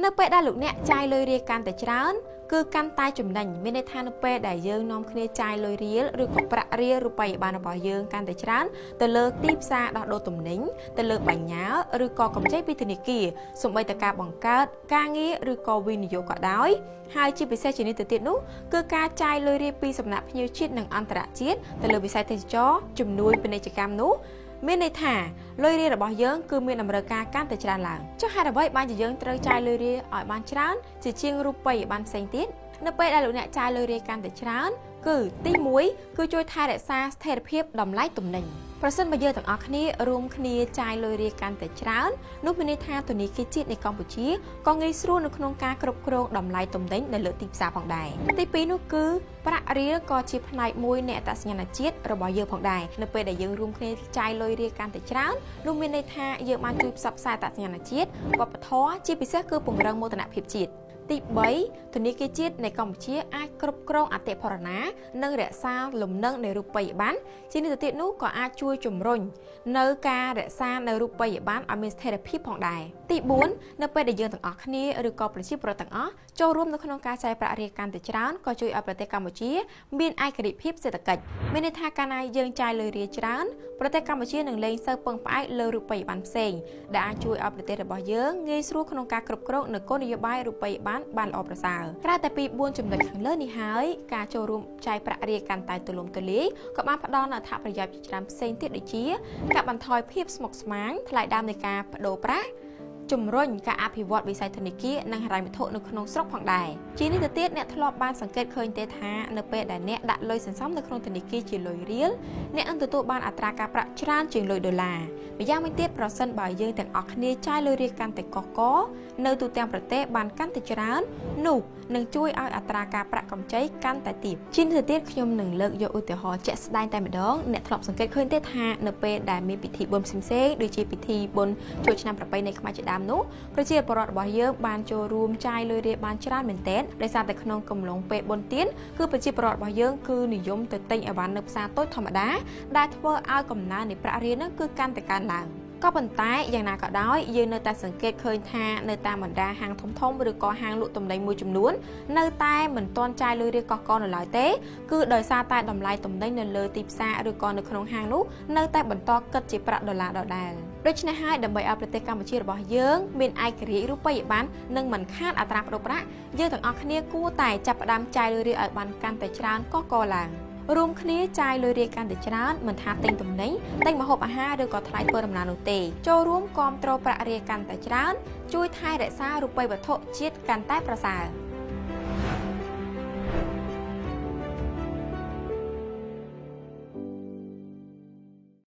នៅពេលដែលលោកអ្នកចាយលុយរៀលកាន់តែច្រើនគឺកាន់តែចំណេញមានន័យថានៅពេលដែលយើងនាំគ្នាចាយលុយរៀលឬក៏ប្រាក់រៀលរូបិយប័ណ្ណរបស់យើងកាន់តែច្រើនទៅលើទីផ្សារដោះដូរទំនិញទៅលើបញ្ញើឬក៏កម្ចីពីធនាគារសូម្បីតែការបង្កើតការងារឬក៏វិនិយោគក៏ដោយហើយជាពិសេសជានេះទៅទៀតនោះគឺការចាយលុយរៀលពីសំណាក់ភ្ញៀវជាតិនិងអន្តរជាតិទៅលើវិស័យទេសចរជំនួយពាណិជ្ជកម្មនោះមានន័យថាលុយរៀលរបស់យើងគឺមានតម្រូវការកាន់តែច្រើនឡើងចុះហេតុអ្វីបានជាយើងត្រូវចាយលុយរៀលឲ្យបានច្រើនជាជាងរូបិយប័ណ្ណផ្សេងទៀតនៅពេលដែលលោកអ្នកចាយលុយរៀលកាន់តែច្រើនគឺទី1គឺជួយថែរក្សាស្ថិរភាពតម្លៃទំនិញប្រសិនបើយើងទាំងអស់គ្នារួមគ្នាចាយលុយរៀលកាន់តែច្រើននោះមានន័យថាធនាគារជាតិនៃកម្ពុជាក៏ងាយស្រួលនៅក្នុងការគ្រប់គ្រងតម្លៃទំនិញនៅលើទីផ្សារផងដែរទី2នោះគឺប្រាក់រៀលក៏ជាផ្នែកមួយនៃអត្តសញ្ញាណជាតិរបស់យើងផងដែរនៅពេលដែលយើងរួមគ្នាចាយលុយរៀលកាន់តែច្រើននោះមានន័យថាយើងបានជួយផ្សព្វផ្សាយអត្តសញ្ញាណជាតិវប្បធម៌ជាពិសេសគឺពង្រឹងមោទនភាពជាតិទី3ធនាគារជាតិនៃកម្ពុជាអាចគ្រប់គ្រងអតិផរណានិងរក្សាលំនឹងនៃរូបិយប័ណ្ណជានេះទៅទៀតនោះក៏អាចជួយជំរុញនៅការរក្សានៅរូបិយប័ណ្ណឲ្យមានស្ថិរភាពផងដែរទី4នៅពេលដែលយើងទាំងអស់គ្នាឬក៏ប្រជាពលរដ្ឋទាំងអស់ចូលរួមនៅក្នុងការចាយប្រាក់រៀលកាន់តែច្រើនក៏ជួយឲ្យប្រទេសកម្ពុជាមានឯករាជ្យភាពសេដ្ឋកិច្ចមានន័យថាកាលណាយើងចាយលុយរៀលច្រើនប្រទេសកម្ពុជានឹងលែងសូវពឹងផ្អែកលើរូបិយប័ណ្ណផ្សេងដែលអាចជួយឲ្យប្រទេសរបស់យើងងាយស្រួលក្នុងការគ្រប់គ្រងនៅគោលនយោបាយរូបិយប័ណ្ណបានល្អប្រសើរក្រៅតែពី4ចំណុចខាងលើនេះហើយការចូលរួមចាយប្រាក់រៀលកាន់តែទូលំទូលាយក៏បានផ្ដល់នូវអត្ថប្រយោជន៍ជាច្រើនផ្សេងទៀតដូចជាការបន្ថយភាពស្មុគស្មាញថ្លៃដើមនៃការប្តូរប្រាក់ជំរុញការអភិវឌ្ឍវិស័យធនាគារនិងហិរញ្ញវត្ថុនៅក្នុងស្រុកផងដែរជានេះទៅទៀតអ្នកធ្លាប់បានសង្កេតឃើញទេថានៅពេលដែលអ្នកដាក់លុយសន្សំនៅក្នុងធនាគារជាលុយរៀលអ្នកនឹងទទួលបានអត្រាការប្រាក់ច្រើនជាងលុយដុល្លារម្យ៉ាងវិញទៀតប្រសិនបើយើងទាំងអស់គ្នាចាយលុយរៀលកាន់តែកកកនៅទូទាំងប្រទេសបានកាន់តែច្រើននោះនឹងជួយឲ្យអត្រាការប្រាក់កម្ចីកាន់តែទាបជានេះទៅទៀតខ្ញុំនឹងលើកយកឧទាហរណ៍ជាក់ស្ដែងតែម្ដងអ្នកធ្លាប់សង្កេតឃើញទេថានៅពេលដែលមានពិធីបុណ្យផ្សេងៗដូចជាពិធីបុណ្យចូលឆ្នាំប្រពៃណីខ្មែរជាដើមនោះប្រជាពលរដ្ឋរបស់យើងបានចូលរួមចាយលុយរៀលបានច្រើនមែនទែនដោយសារតែក្នុងកំឡុងពេលបុណ្យទានគឺប្រជាពលរដ្ឋរបស់យើងគឺនិយមទៅទិញអីវ៉ាន់នៅផ្សារតូចធម្មតាដែលធ្វើឲ្យកំណើននៃប្រាក់រៀលនោះគឺកាន់តែកើនឡើងក៏ប៉ុន្តែយ៉ាងណាក៏ដោយយើងនៅតែសង្កេតឃើញថានៅតាមបណ្ដាហាងធំៗឬក៏ហាងលក់ទំនិញមួយចំនួននៅតែមិនទាន់ចាយលុយរៀលកកនៅឡើយទេគឺដោយសារតែតម្លៃទំនិញនៅលើទីផ្សារឬក៏នៅក្នុងហាងនោះនៅតែបន្តគិតជាប្រាក់ដុល្លារដដែលដូច្នេះហើយដើម្បីឲ្យប្រទេសកម្ពុជារបស់យើងមានឯករាជ្យរូបិយប័ណ្ណនិងមិនខាតអត្រាប្តូរប្រាក់យើងទាំងអស់គ្នាគួរតែចាប់ផ្ដើមចាយលុយរៀលឲ្យបានកាន់តែច្រើនកកឡើងរួមគ្នាចាយលុយរៀលកាន់តែច្រើនមិនថាទិញទំនិញទិញម្ហូបអាហារឬក៏ថ្លៃធ្វើដំណើរនោះទេចូលរួមគាំទ្រប្រាក់រៀលកាន់តែច្រើនជួយថែរក្សារូបិយវត្ថុជាតិកាន់តែប្រសើរ